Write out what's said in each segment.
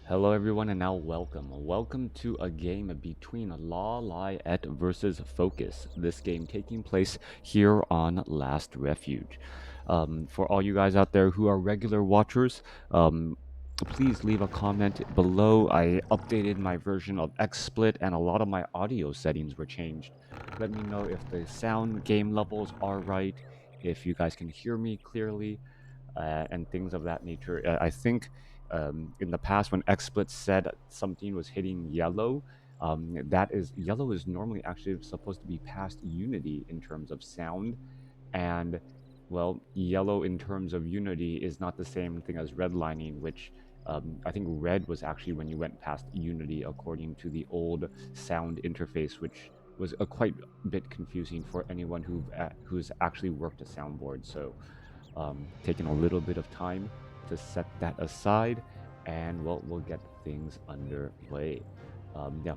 Hello everyone and now welcome to a game between LawLiet versus FoCuS. This game taking place here on Last Refuge. For all you guys out there who are regular watchers, please leave a comment below. I updated my version of XSplit and a lot of my audio settings were changed. Let me know if the sound game levels are right, if you guys can hear me clearly, and things of that nature. I think in the past when XSplit said something was hitting yellow, that is yellow is normally actually supposed to be past Unity in terms of sound, and well, yellow in terms of Unity is not the same thing as redlining, which I think red was actually when you went past Unity according to the old sound interface, which was a quite bit confusing for anyone who's actually worked a soundboard. So taking a little bit of time to set that aside, and we'll get things underway. Yeah,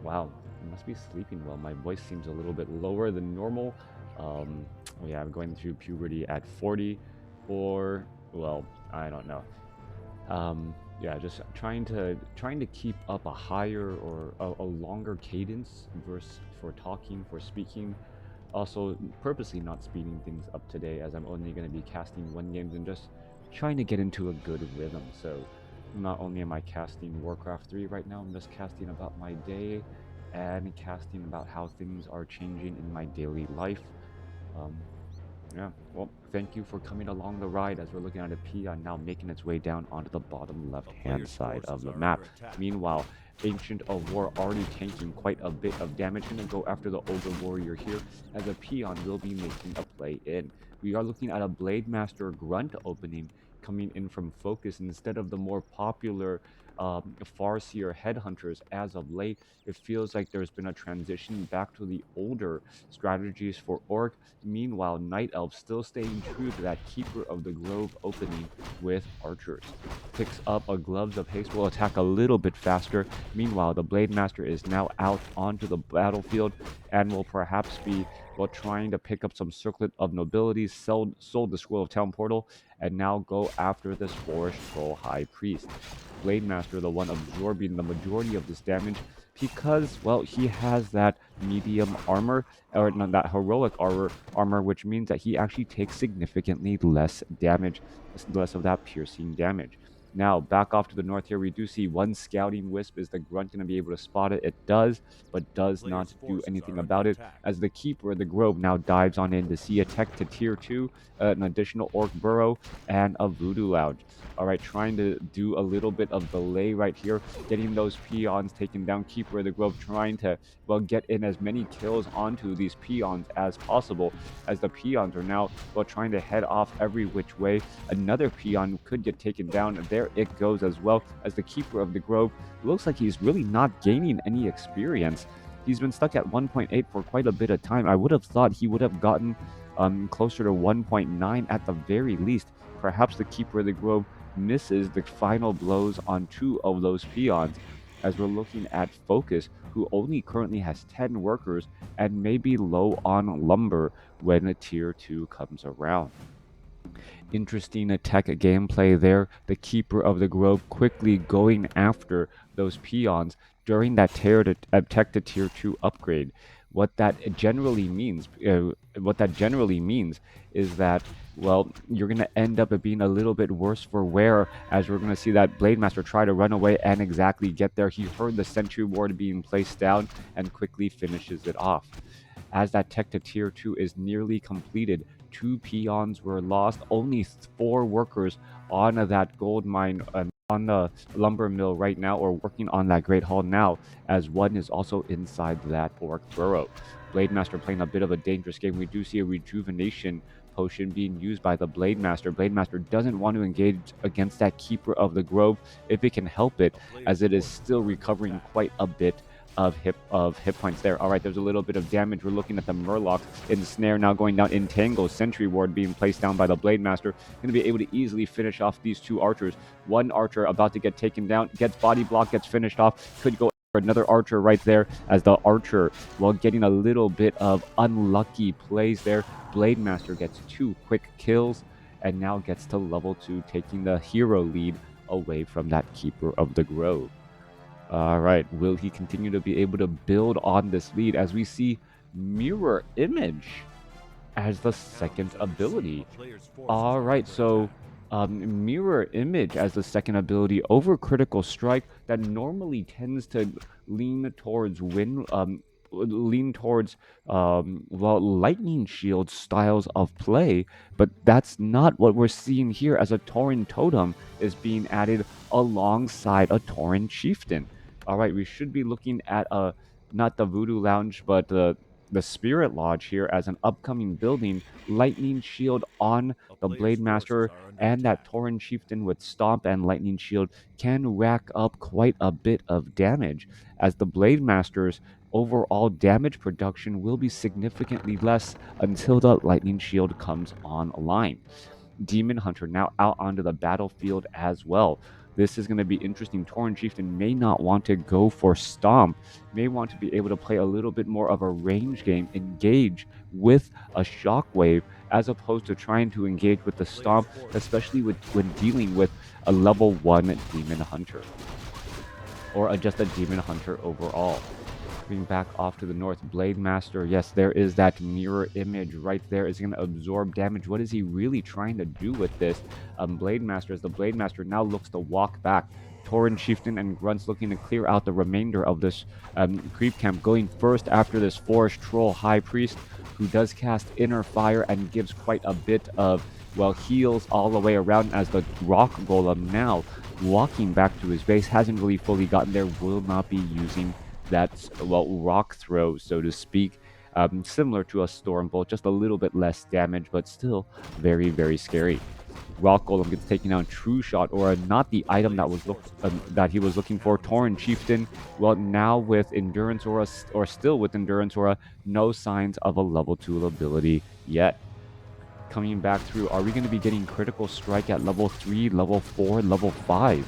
wow, I must be sleeping well. My voice seems a little bit lower than normal. Um, yeah, I'm going through puberty at 40, or well, I don't know. Yeah, just trying to keep up a higher or a longer cadence versus for talking, for speaking. Also, purposely not speeding things up today, as I'm only going to be casting one game and just trying to get into a good rhythm. So, not only am I casting Warcraft 3 right now, I'm just casting about my day and casting about how things are changing in my daily life. Um, yeah, well, thank you for coming along the ride as we're looking at a peon now making its way down onto the bottom left-hand side of the map. Meanwhile, Ancient of War already tanking quite a bit of damage. Gonna go after the Ogre Warrior here as a peon will be making a play in. We are looking at a Blade Master Grunt opening coming in from FoCuS instead of the more popular Farseer Headhunters as of late. It feels like there's been a transition back to the older strategies for Orc. Meanwhile, Night Elf still staying true to that Keeper of the Grove opening with Archers. Picks up a Gloves of Haste, will attack a little bit faster. Meanwhile, the Blade Master is now out onto the battlefield and will perhaps be trying to pick up some Circlet of Nobility, sold the Scroll of Town Portal, and now go after this Forest Troll High Priest. Blade Master, the one absorbing the majority of this damage, because, well, he has that medium armor, or not that heroic armor, which means that he actually takes significantly less damage, less of that piercing damage. Now, back off to the north here, we do see one scouting wisp. Is the grunt going to be able to spot it? It does, but does not do anything about it, as the Keeper of the Grove now dives on in to see a tech to tier 2, an additional Orc Burrow, and a Voodoo Lounge. All right, trying to do a little bit of delay right here, getting those peons taken down. Keeper of the Grove trying to, well, get in as many kills onto these peons as possible, as the peons are now, well, trying to head off every which way. Another peon could get taken down, and there it goes as well, as the Keeper of the Grove looks like he's really not gaining any experience. He's been stuck at 1.8 for quite a bit of time. I would have thought he would have gotten closer to 1.9 at the very least. Perhaps the Keeper of the Grove misses the final blows on two of those peons, as we're looking at FoCuS, who only currently has 10 workers and may be low on lumber when a tier 2 comes around. Interesting attack gameplay there. The Keeper of the Grove quickly going after those peons during that tech to tier 2 upgrade. What that generally means is that, well, you're going to end up being a little bit worse for wear, as we're going to see that Blade Master try to run away and exactly get there. He heard the Sentry Ward being placed down and quickly finishes it off. As that tech to tier 2 is nearly completed, 2 peons were lost, only 4 workers on that gold mine, on the lumber mill right now, or working on that Great Hall now, as one is also inside that Orc Burrow. Blade Master playing a bit of a dangerous game. We do see a rejuvenation potion being used by the Blade Master. Blade Master doesn't want to engage against that Keeper of the Grove if it can help it, as it is still recovering quite a bit of hit points there. All right, there's a little bit of damage. We're looking at the Murloc in snare now going down. Entangle, Sentry Ward being placed down by the Blade Master. Going to be able to easily finish off these 2 archers. One archer about to get taken down, gets body block, gets finished off. Could go for another archer right there, as the archer, while getting a little bit of unlucky plays there. Blade Master gets 2 quick kills and now gets to level 2, taking the hero lead away from that Keeper of the Grove. All right, will he continue to be able to build on this lead as we see Mirror Image as the second ability? All right, so Mirror Image as the second ability over Critical Strike that normally tends to lean towards well, Lightning Shield styles of play, but that's not what we're seeing here as a Tauren Totem is being added alongside a Tauren Chieftain. All right, we should be looking at not the Voodoo Lounge, but the Spirit Lodge here as an upcoming building. Lightning Shield on the Blade Master and that Tauren Chieftain with Stomp and Lightning Shield can rack up quite a bit of damage, as the Blade Master's overall damage production will be significantly less until the Lightning Shield comes online. Demon Hunter now out onto the battlefield as well. This is going to be interesting. Tauren Chieftain may not want to go for Stomp, may want to be able to play a little bit more of a range game, engage with a Shockwave, as opposed to trying to engage with the Stomp, especially when dealing with a level 1 Demon Hunter. Or just a Demon Hunter overall. Back off to the north, Blade Master, yes, there is that Mirror Image right there, is going to absorb damage. What is he really trying to do with this? Blade Master, as the Blade Master now looks to walk back. Tauren Chieftain and Grunts looking to clear out the remainder of this creep camp, going first after this Forest Troll High Priest, who does cast Inner Fire and gives quite a bit of, well, heals all the way around, as the Rock Golem now walking back to his base, hasn't really fully gotten there, will not be using that, well, rock throw, so to speak. Similar to a Stormbolt, just a little bit less damage, but still very, very scary. Rock Golem gets taken down. True Shot, or not the item that was that he was looking for. Tauren Chieftain, well, now with Endurance Aura, or still with Endurance Aura, no signs of a level 2 ability yet. Coming back through, are we going to be getting Critical Strike at level 3, level 4, level 5?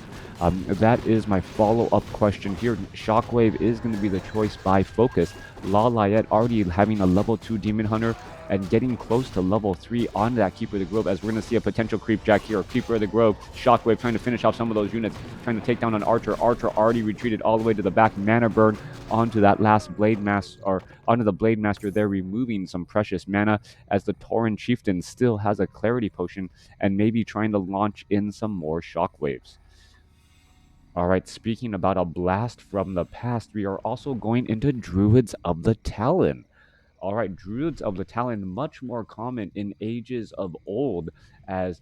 That is my follow-up question here. Shockwave is going to be the choice by FoCuS. LawLiet already having a level 2 Demon Hunter and getting close to level 3 on that Keeper of the Grove, as we're going to see a potential Creep Jack here. Keeper of the Grove, Shockwave trying to finish off some of those units, trying to take down an Archer. Archer already retreated all the way to the back. Mana Burn onto that last Blade Master, or onto the Blade Master there, removing some precious mana, as the Tauren Chieftain still has a Clarity Potion and maybe trying to launch in some more Shockwaves. All right, speaking about a blast from the past, we are also going into Druids of the Talon. All right, Druids of the Talon, much more common in ages of old, as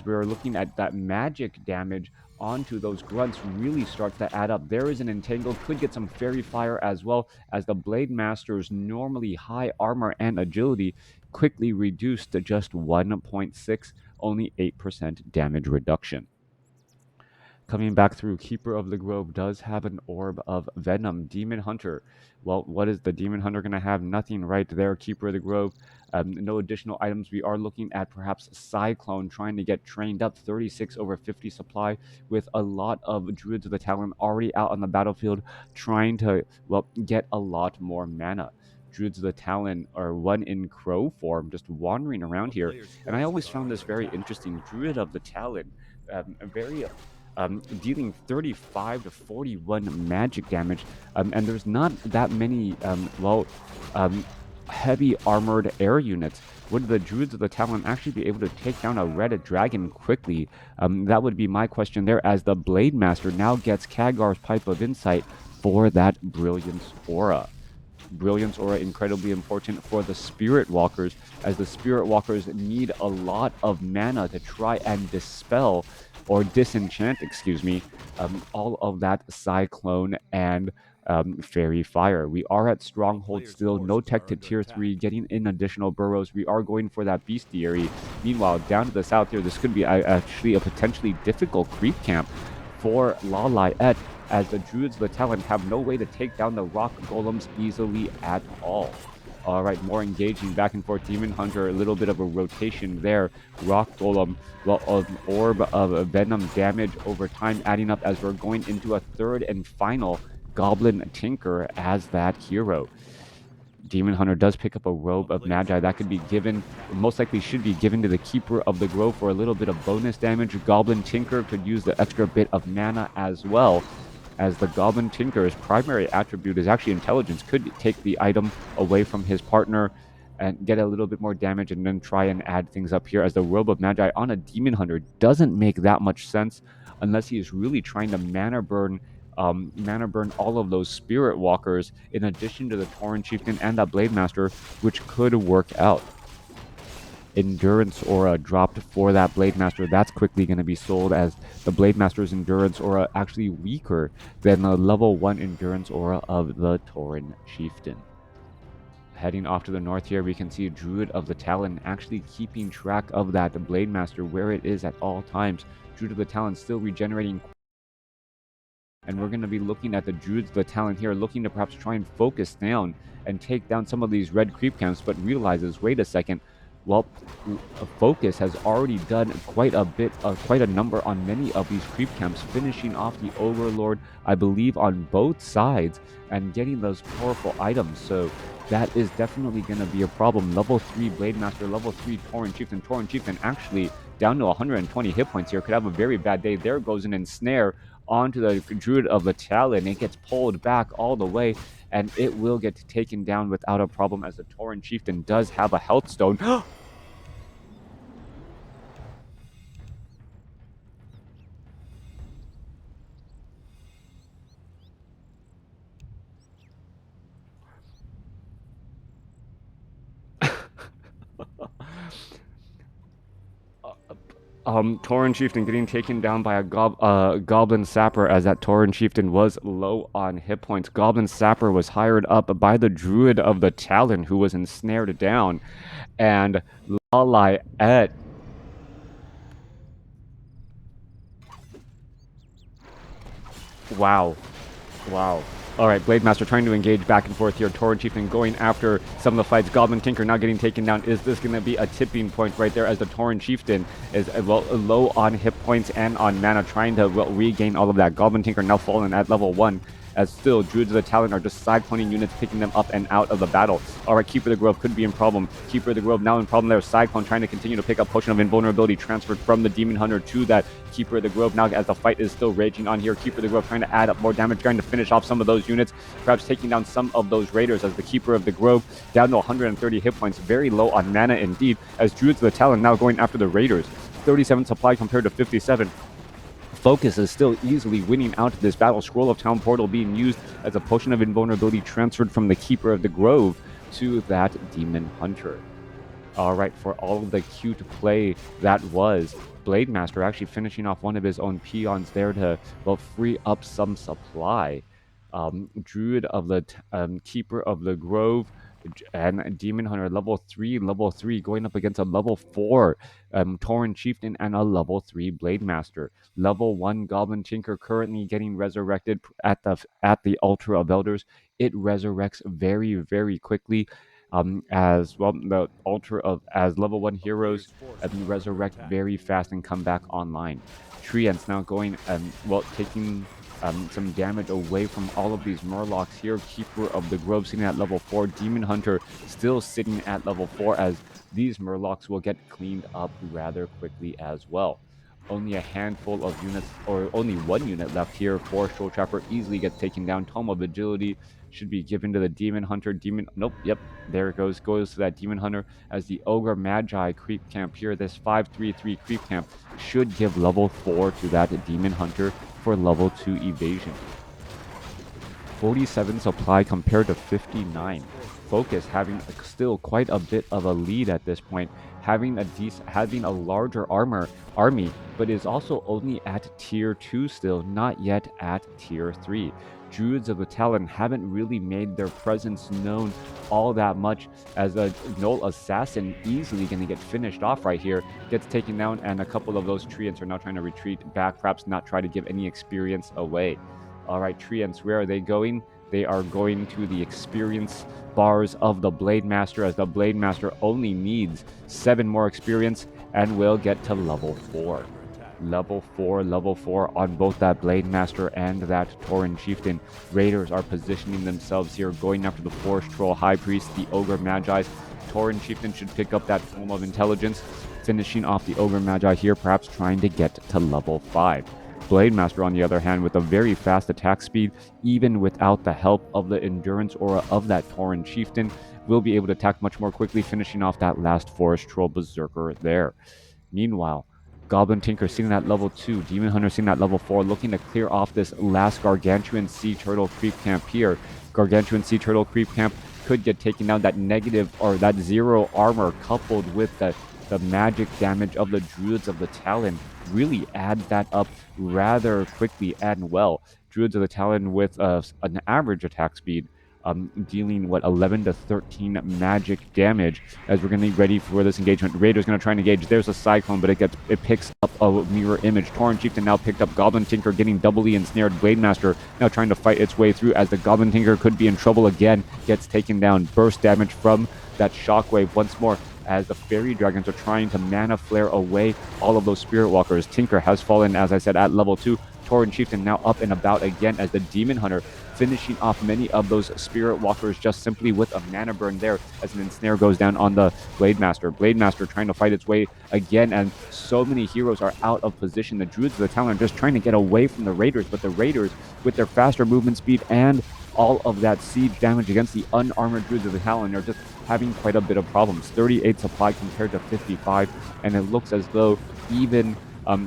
we're looking at that magic damage onto those grunts really starts to add up. There is an Entangle, could get some Fairy Fire as well, as the Blade Master's normally high armor and agility quickly reduced to just 1.6, only 8% damage reduction. Coming back through, Keeper of the Grove does have an Orb of Venom. Demon Hunter, well, what is the Demon Hunter going to have? Nothing right there. Keeper of the Grove, no additional items. We are looking at perhaps Cyclone trying to get trained up. 36 over 50 supply, with a lot of Druids of the Talon already out on the battlefield trying to, well, get a lot more mana. Druids of the Talon are one in crow form, just wandering around here. And I always found this very interesting. Druid of the Talon, very... dealing 35 to 41 magic damage, and there's not that many, heavy armored air units. Would the Druids of the Talon actually be able to take down a red dragon quickly? That would be my question there, as the Blade Master now gets Khadgar's Pipe of Insight for that Brilliance Aura. Brilliance Aura incredibly important for the Spirit Walkers, as the Spirit Walkers need a lot of mana to try and dispel, or disenchant, excuse me, all of that Cyclone and Fairy Fire. We are at Stronghold still, no tech to tier 3, getting in additional burrows. We are going for that Bestiary. Meanwhile, down to the south here, this could be actually a potentially difficult creep camp for LawLiet, as the Druids of the Talon have no way to take down the Rock Golems easily at all. All right, more engaging back and forth. Demon Hunter, a little bit of a rotation there. Rock Golem, well, an Orb of Venom damage over time adding up, as we're going into a third and final Goblin Tinker as that hero. Demon Hunter does pick up a Robe of Magi. That could be given, most likely should be given to the Keeper of the Grove for a little bit of bonus damage. Goblin Tinker could use the extra bit of mana as well, as the Goblin Tinker's primary attribute is actually intelligence. Could take the item away from his partner and get a little bit more damage and then try and add things up here, as the Robe of Magi on a Demon Hunter doesn't make that much sense unless he is really trying to mana burn all of those Spirit Walkers in addition to the Tauren Chieftain and that Blade Master, which could work out. Endurance Aura dropped for that Blade Master. That's quickly going to be sold, as the Blade Master's Endurance Aura actually weaker than the level 1 Endurance Aura of the Tauren Chieftain. Heading off to the north here, we can see Druid of the Talon actually keeping track of that Blade Master, where it is at all times. Druid of the Talon still regenerating, and we're going to be looking at the Druids of the Talon here, looking to perhaps try and focus down and take down some of these red creep camps, but realizes, wait a second, well, FoCuS has already done quite a number on many of these creep camps, finishing off the Overlord, I believe, on both sides and getting those powerful items. So that is definitely going to be a problem. Level 3 Blade Master, level 3 Tauren Chieftain actually down to 120 hit points here. Could have a very bad day. There goes an ensnare onto the Druid of the Talon. It gets pulled back all the way, and it will get taken down without a problem, as the Tauren Chieftain does have a health stone. Tauren Chieftain getting taken down by a Goblin Sapper, as that Tauren Chieftain was low on hit points. Goblin Sapper was hired up by the Druid of the Talon, who was ensnared down, and LawLiet. Wow. Alright, Blade Master trying to engage back and forth here. Tauren Chieftain going after some of the fights. Goblin Tinker now getting taken down. Is this going to be a tipping point right there, as the Tauren Chieftain is low on hit points and on mana, trying to regain all of that. Goblin Tinker now fallen at level 1, as still Druids of the Talon are just cycloning units, picking them up and out of the battle. Alright, Keeper of the Grove could be in problem. Keeper of the Grove now in problem there. Cyclone trying to continue to pick up Potion of Invulnerability, transferred from the Demon Hunter to that Keeper of the Grove now, as the fight is still raging on here. Keeper of the Grove trying to add up more damage, trying to finish off some of those units, perhaps taking down some of those Raiders, as the Keeper of the Grove down to 130 hit points, very low on mana indeed, as Druids of the Talon now going after the Raiders. 37 supply compared to 57. FoCuS is still easily winning out this battle. Scroll of Town Portal being used as a Potion of Invulnerability, transferred from the Keeper of the Grove to that Demon Hunter. Alright, for all of the cute play that was, Blade Master actually finishing off one of his own peons there to, well, free up some supply. Druid of the Keeper of the Grove and Demon Hunter level 3 going up against a level 4 Tauren Chieftain and a level 3 Blade Master. Level 1 Goblin Tinker currently getting resurrected at the Altar of Elders. It resurrects very, very quickly. As well, the altar of as level 1 heroes resurrect very fast and come back online. Treants now going taking some damage away from all of these Murlocs here. Keeper of the Grove sitting at level 4. Demon Hunter still sitting at level 4, as these Murlocs will get cleaned up rather quickly as well. Only a handful of units, or only one unit left here. For Soul Trapper easily gets taken down. Tome of Agility should be given to the Demon Hunter. There it goes to that Demon Hunter, as the Ogre Magi creep camp here. This 5/3/3 creep camp should give level 4 to that Demon Hunter for level 2 evasion. 47 supply compared to 59. FoCuS having still quite a bit of a lead at this point, having a larger army, but is also only at tier 2 still, not yet at tier 3. Druids of the Talon haven't really made their presence known all that much, as a Null Assassin easily going to get finished off right here, gets taken down, and a couple of those Treants are now trying to retreat back, perhaps not try to give any experience away. Alright, Treants, where are they going? They are going to the experience bars of the Blade Master, as the Blade Master only needs 7 more experience and will get to level 4. Level 4 on both that Blade Master and that Tauren Chieftain. Raiders are positioning themselves here, going after the Forest Troll High Priest, the Ogre Magi. Tauren Chieftain should pick up that Form of Intelligence, finishing off the Ogre Magi here, perhaps trying to get to level 5. Blade Master, on the other hand, with a very fast attack speed, even without the help of the Endurance Aura of that Tauren Chieftain, will be able to attack much more quickly, finishing off that last Forest Troll Berserker there. Meanwhile, Goblin Tinker sitting at level 2, Demon Hunter sitting at level 4, looking to clear off this last Gargantuan Sea Turtle creep camp here. Gargantuan Sea Turtle creep camp could get taken down. That negative, or that 0 armor coupled with the magic damage of the Druids of the Talon really add that up rather quickly and well. Druids of the Talon with an average attack speed, dealing 11 to 13 magic damage as we're getting ready for this engagement. Raider's going to try and engage. There's a Cyclone, but it picks up a mirror image. Tauren Chieftain now picked up. Goblin Tinker getting doubly ensnared. Blade Master now trying to fight its way through as the Goblin Tinker could be in trouble again. Gets taken down. Burst damage from that shockwave once more as the Fairy Dragons are trying to Mana Flare away all of those Spirit Walkers. Tinker has fallen, as I said, at level 2. Tauren Chieftain now up and about again as the Demon Hunter finishing off many of those Spirit Walkers just simply with a mana burn there as an ensnare goes down on the Blade Master. Blade Master trying to fight its way again, and so many heroes are out of position. The Druids of the Talon are just trying to get away from the Raiders, but the Raiders, with their faster movement speed and all of that siege damage against the unarmored Druids of the Talon, are just having quite a bit of problems. 38 supply compared to 55, and it looks as though even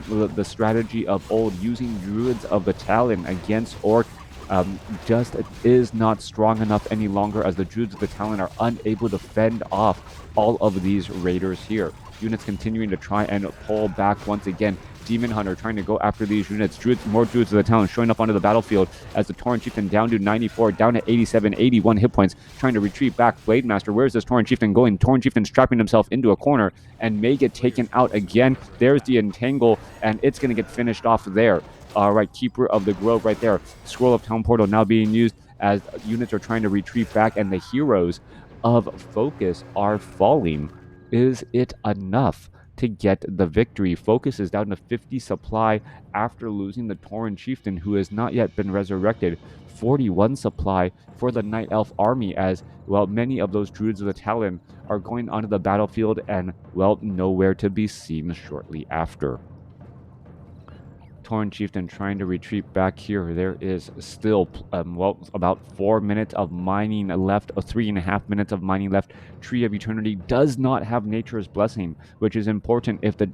the strategy of old, using Druids of the Talon against Orc, just is not strong enough any longer, as the Druids of the Talon are unable to fend off all of these Raiders here. Units continuing to try and pull back once again. Demon Hunter trying to go after these units. More Druids of the Talon showing up onto the battlefield as the Tauren Chieftain down to 94, down to 87, 81 hit points, trying to retreat back. Blade Master, where's this Tauren Chieftain going? Tauren Chieftain's trapping himself into a corner and may get taken out again. There's the Entangle, and it's going to get finished off there. All right, Keeper of the Grove right there. Scroll of Town Portal now being used as units are trying to retreat back, and the heroes of FoCuS are falling. Is it enough to get the victory? FoCuS is down to 50 supply after losing the Tauren Chieftain, who has not yet been resurrected. 41 supply for the Night Elf army, as well many of those Druids of the Talon are going onto the battlefield and, well, nowhere to be seen shortly after. Tauren Chieftain trying to retreat back here. There is still, about 4 minutes of mining left, 3.5 minutes of mining left. Tree of Eternity does not have Nature's Blessing, which is important if the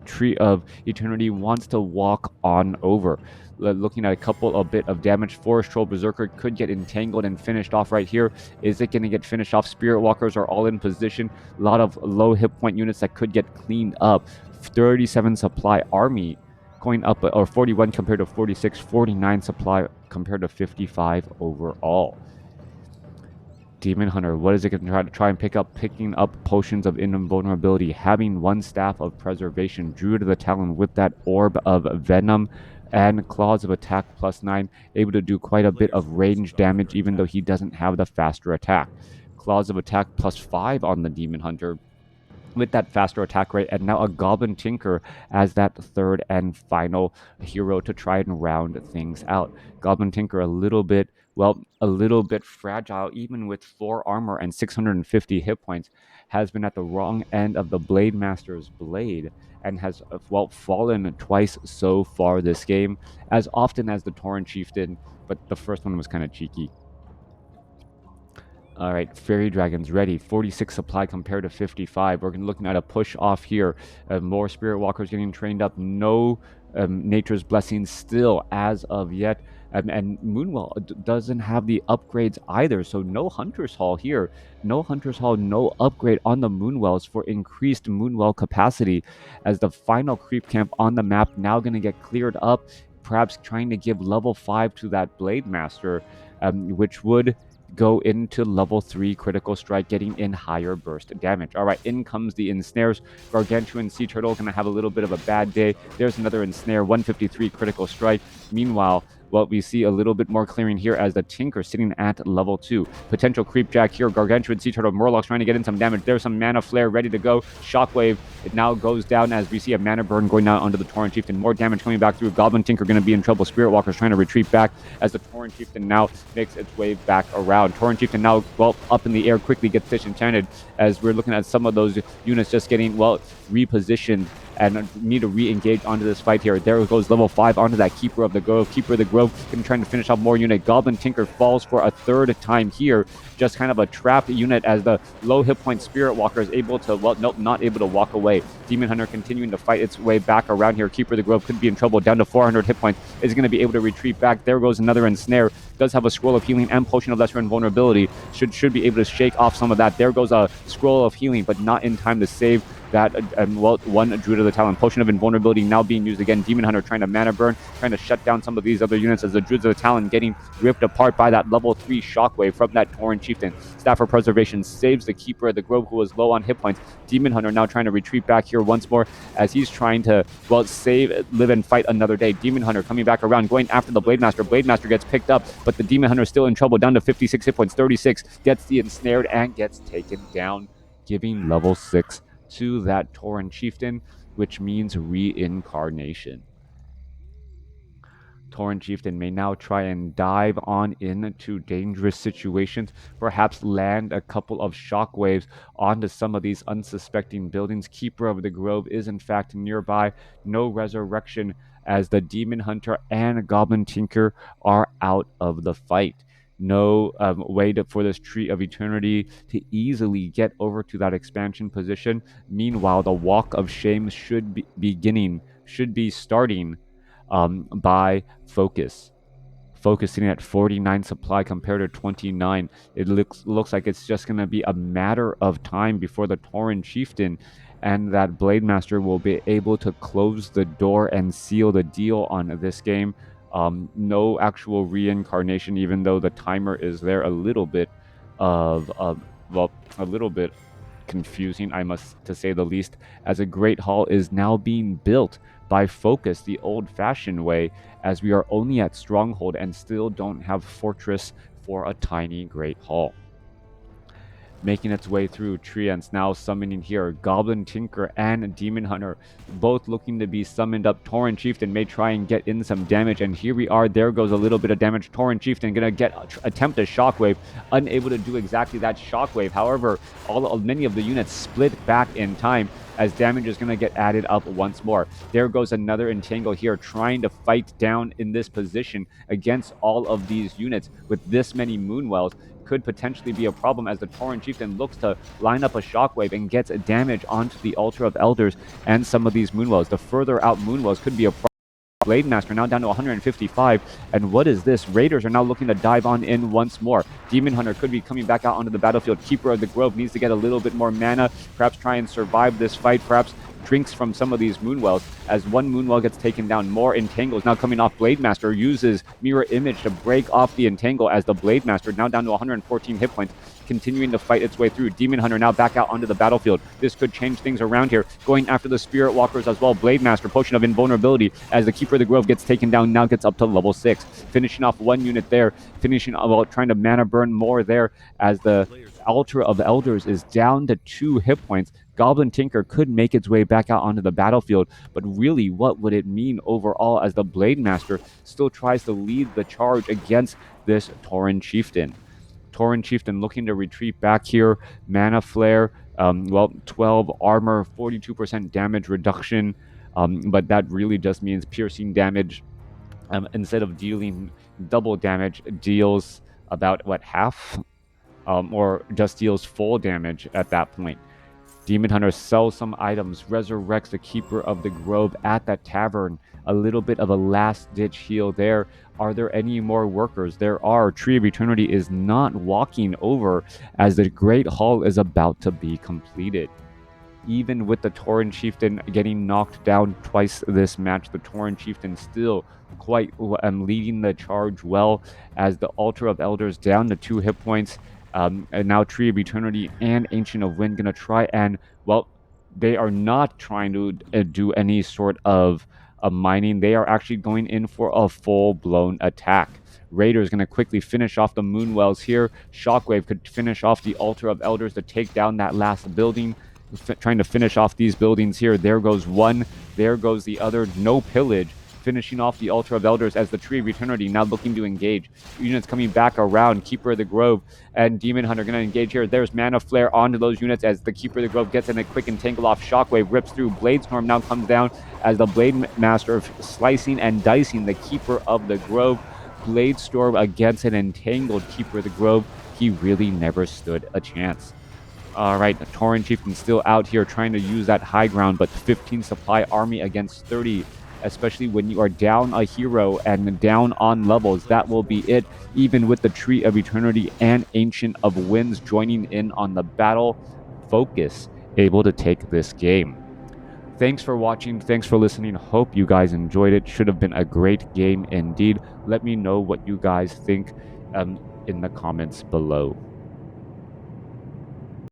Tree of Eternity wants to walk on over. Looking at a bit of damage. Forest Troll Berserker could get entangled and finished off right here. Is it going to get finished off? Spirit Walkers are all in position. A lot of low hit point units that could get cleaned up. 37 supply army going up, or 41 compared to 46, 49 supply compared to 55 overall. Demon Hunter, what is it going to try and picking up potions of invulnerability, having 1 staff of preservation. Druid of the Talon with that orb of venom and claws of attack +9, able to do quite a bit of range damage even though he doesn't have the faster attack. Claws of attack +5 on the Demon Hunter with that faster attack rate, and now a Goblin Tinker as that third and final hero to try and round things out. Goblin Tinker a little bit fragile, even with 4 armor and 650 hit points, has been at the wrong end of the Blade Master's blade and has, fallen twice so far this game, as often as the Tauren Chieftain, but the first one was kind of cheeky. All right, Fairy Dragons ready. 46 supply compared to 55. We're looking at a push off here. More Spirit Walkers getting trained up. No Nature's Blessing still as of yet. And Moonwell doesn't have the upgrades either, so no Hunter's Hall here. No Hunter's Hall, no upgrade on the Moonwells for increased Moonwell capacity, as the final creep camp on the map now going to get cleared up, perhaps trying to give level 5 to that Blade Master, which would go into level 3 critical strike, getting in higher burst damage. All right, in comes the ensnares. Gargantuan Sea Turtle going to have a little bit of a bad day. There's another ensnare, 153 critical strike. Meanwhile, well, we see a little bit more clearing here as the Tinker sitting at level 2. Potential creep jack here. Gargantuan Sea Turtle. Murlocs trying to get in some damage. There's some Mana Flare ready to go. Shockwave. It now goes down as we see a Mana Burn going down onto the Tauren Chieftain. More damage coming back through. Goblin Tinker going to be in trouble. Spirit Walker's trying to retreat back as the Tauren Chieftain now makes its way back around. Tauren Chieftain now, well, up in the air, quickly gets disenchanted as we're looking at some of those units just getting, well, repositioned and need to re-engage onto this fight here. There goes level 5 onto that Keeper of the Grove. Keeper of the Grove going to try to finish off more unit. Goblin Tinker falls for a third time here. Just kind of a trapped unit as the low hit point Spirit Walker is able to, well, nope, not able to walk away. Demon Hunter continuing to fight its way back around here. Keeper of the Grove could be in trouble. Down to 400 hit points. Is going to be able to retreat back. There goes another Ensnare. Does have a Scroll of Healing and Potion of Lesser Invulnerability. Should be able to shake off some of that. There goes a Scroll of Healing, but not in time to save that, well, one Druid of the Talon. Potion of Invulnerability now being used again. Demon Hunter trying to mana burn, trying to shut down some of these other units as the Druids of the Talon getting ripped apart by that level 3 Shockwave from that Tauren Chieftain. Staff of Preservation saves the Keeper of the Grove, who was low on hit points. Demon Hunter now trying to retreat back here once more as he's trying to, well, save, live, and fight another day. Demon Hunter coming back around, going after the Blade Master. Blade Master gets picked up, but the Demon Hunter is still in trouble, down to 56 hit points. 36 gets the ensnared and gets taken down, giving level 6 to that Tauren Chieftain, which means reincarnation. Tauren Chieftain may now try and dive on into dangerous situations, perhaps land a couple of shockwaves onto some of these unsuspecting buildings. Keeper of the Grove is in fact nearby. No resurrection as the Demon Hunter and Goblin Tinker are out of the fight. No way for this Tree of Eternity to easily get over to that expansion position. Meanwhile, the Walk of Shame should be starting by FoCuS. Focusing at 49 supply compared to 29. It looks like it's just going to be a matter of time before the Tauren Chieftain and that Blade Master will be able to close the door and seal the deal on this game. No actual reincarnation, even though the timer is there. A little bit confusing, I must to say the least, as a Great Hall is now being built by FoCuS the old-fashioned way, as we are only at Stronghold and still don't have Fortress for a tiny Great Hall. Making its way through, Treants now summoning here. Goblin Tinker and Demon Hunter both looking to be summoned up. Tauren Chieftain may try and get in some damage, and here we are. There goes a little bit of damage. Tauren Chieftain gonna attempt a Shockwave, unable to do exactly that Shockwave. However, many of the units split back in time as damage is going to get added up once more. There goes another Entangle here, trying to fight down in this position against all of these units with this many Moonwells. Could potentially be a problem as the Tauren Chieftain looks to line up a Shockwave and gets damage onto the Altar of Elders and some of these Moonwells. The further out Moonwells could be a problem. Blade Master now down to 155, and what is this? Raiders are now looking to dive on in once more. Demon Hunter could be coming back out onto the battlefield. Keeper of the Grove needs to get a little bit more mana, perhaps try and survive this fight, perhaps drinks from some of these Moonwells. As one Moonwell gets taken down, more Entangles now coming off. Blade Master uses Mirror Image to break off the Entangle as the Blade Master now down to 114 hit points, continuing to fight its way through. Demon Hunter now back out onto the battlefield. This could change things around here. Going after the Spirit Walkers as well. Blade Master, Potion of Invulnerability, as the Keeper of the Grove gets taken down, now gets up to level 6. Finishing off one unit there. Trying to mana burn more there as the Altar of Elders is down to 2 hit points. Goblin Tinker could make its way back out onto the battlefield, but really, what would it mean overall as the Blade Master still tries to lead the charge against this Tauren Chieftain? Tauren Chieftain looking to retreat back here. Mana Flare, 12 armor, 42% damage reduction, but that really just means piercing damage. Instead of dealing double damage, deals about, half? Or just deals full damage at that point. Demon Hunter sells some items, resurrects the Keeper of the Grove at that tavern. A little bit of a last-ditch heal there. Are there any more workers? There are. Tree of Eternity is not walking over as the Great Hall is about to be completed. Even with the Tauren Chieftain getting knocked down twice this match, the Tauren Chieftain still quite leading the charge well, as the Altar of Elders down to 2 hit points. And now Tree of Eternity and Ancient of Wind gonna try and, they are not trying to do any sort of mining. They are actually going in for a full-blown attack. Raider is going to quickly finish off the Moonwells here. Shockwave could finish off the Altar of Elders to take down that last building. Trying to finish off these buildings here. There goes one. There goes the other. No pillage. Finishing off the Altar of Elders as the Tree of Eternity now looking to engage. Units coming back around. Keeper of the Grove and Demon Hunter going to engage here. There's Mana Flare onto those units as the Keeper of the Grove gets in a quick entangle off. Shockwave rips through. Blade Storm now comes down as the Blade Master slicing and dicing the Keeper of the Grove. Blade Storm against an entangled Keeper of the Grove. He really never stood a chance. All right, the Tauren Chieftain still out here trying to use that high ground, but 15 supply army against 30, especially when you are down a hero and down on levels, that will be it. Even with the Tree of Eternity and Ancient of Winds joining in on the battle, FoCuS able to take this game. Thanks for watching. Thanks for listening. Hope you guys enjoyed it. Should have been a great game indeed. Let me know what you guys think in the comments below.